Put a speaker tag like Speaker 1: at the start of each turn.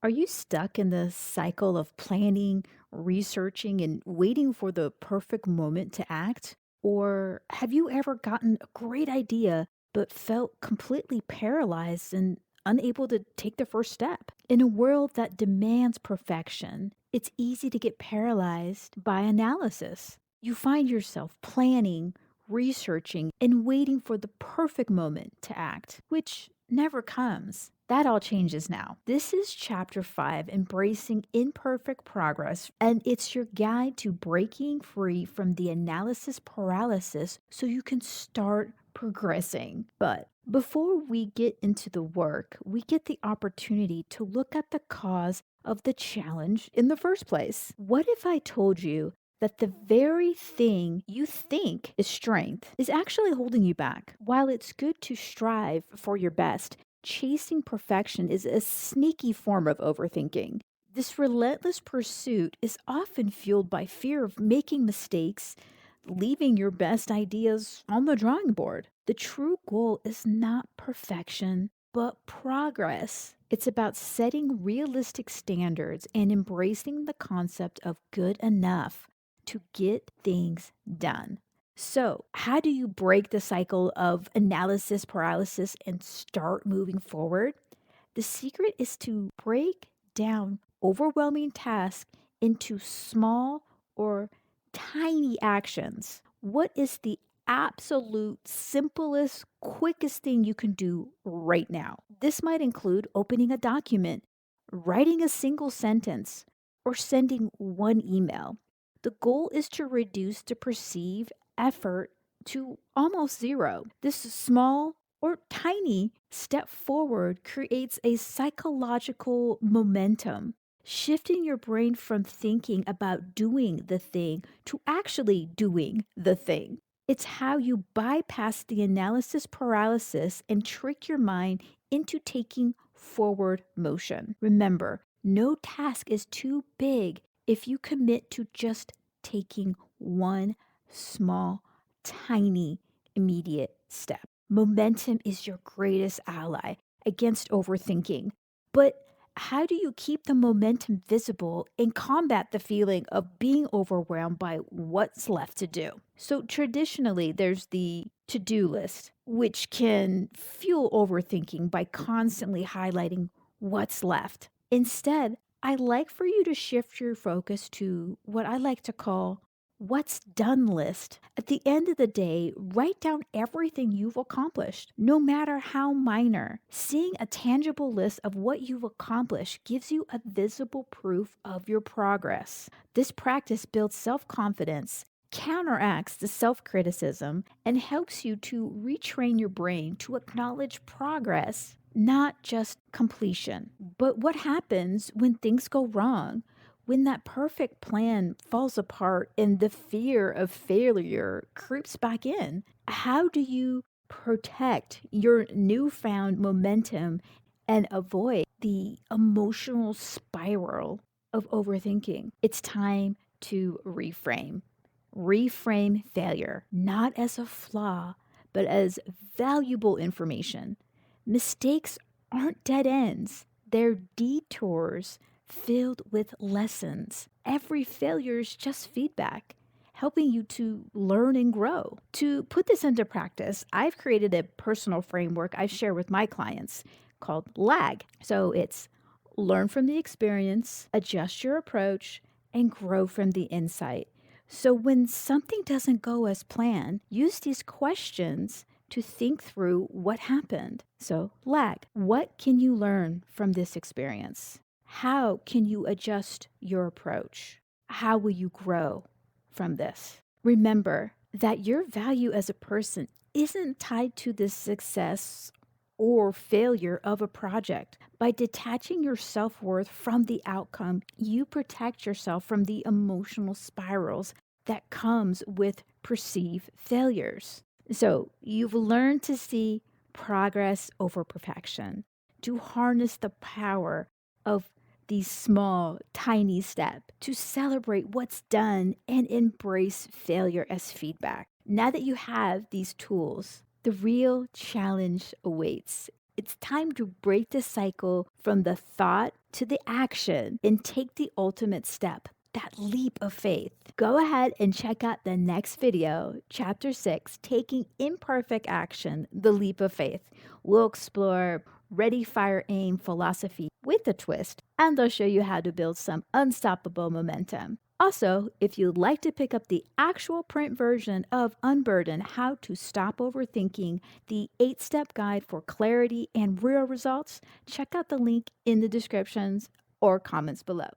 Speaker 1: Are you stuck in the cycle of planning, researching, and waiting for the perfect moment to act? Or have you ever gotten a great idea but felt completely paralyzed and unable to take the first step? In a world that demands perfection, it's easy to get paralyzed by analysis. You find yourself planning, researching, and waiting for the perfect moment to act, which never comes. That all changes now. This is chapter 5, Embracing Imperfect Progress, and it's your guide to breaking free from the analysis paralysis so you can start progressing. But before we get into the work, we get the opportunity to look at the cause of the challenge in the first place. What if I told you that the very thing you think is strength is actually holding you back? While it's good to strive for your best, chasing perfection is a sneaky form of overthinking. This relentless pursuit is often fueled by fear of making mistakes, leaving your best ideas on the drawing board. The true goal is not perfection, but progress. It's about setting realistic standards and embracing the concept of good enough to get things done. So, how do you break the cycle of analysis paralysis and start moving forward? The secret is to break down overwhelming tasks into small or tiny actions. What is the absolute simplest, quickest thing you can do right now? This might include opening a document, writing a single sentence, or sending one email. The goal is to reduce the perceived effort to almost zero. This small or tiny step forward creates a psychological momentum, shifting your brain from thinking about doing the thing to actually doing the thing. It's how you bypass the analysis paralysis and trick your mind into taking forward motion. Remember, no task is too big if you commit to just taking one small, tiny, immediate step. Momentum is your greatest ally against overthinking. But how do you keep the momentum visible and combat the feeling of being overwhelmed by what's left to do? So, traditionally, there's the to do list, which can fuel overthinking by constantly highlighting what's left. Instead, I like for you to shift your focus to what I like to call what's done list. At the end of the day, write down everything you've accomplished, no matter how minor. Seeing a tangible list of what you've accomplished gives you a visible proof of your progress. This practice builds self confidence, counteracts the self criticism, and helps you to retrain your brain to acknowledge progress, not just completion. But what happens when things go wrong? When that perfect plan falls apart and the fear of failure creeps back in, how do you protect your newfound momentum and avoid the emotional spiral of overthinking? It's time to reframe. Reframe failure, not as a flaw, but as valuable information. Mistakes aren't dead ends, they're detours filled with lessons. Every failure is just feedback, helping you to learn and grow. To put this into practice, I've created a personal framework I share with my clients called LAG. So it's learn from the experience, adjust your approach, and grow from the insight. So when something doesn't go as planned, use these questions to think through what happened. So, lag. What can you learn from this experience? How can you adjust your approach? How will you grow from this? Remember that your value as a person isn't tied to the success or failure of a project. By detaching your self worth from the outcome, you protect yourself from the emotional spirals that comes with perceived failures. So you've learned to see progress over perfection, to harness the power of these small, tiny steps, to celebrate what's done and embrace failure as feedback. Now that you have these tools, the real challenge awaits. It's time to break the cycle from the thought to the action and take the ultimate step, that leap of faith. Go ahead and check out the next video, Chapter 6, Taking Imperfect Action, The Leap of Faith. We'll explore ready, fire, aim philosophy with a twist, and they'll show you how to build some unstoppable momentum. Also, if you'd like to pick up the actual print version of Unburdened, How to Stop Overthinking, the 8-step guide for clarity and real results, check out the link in the descriptions or comments below.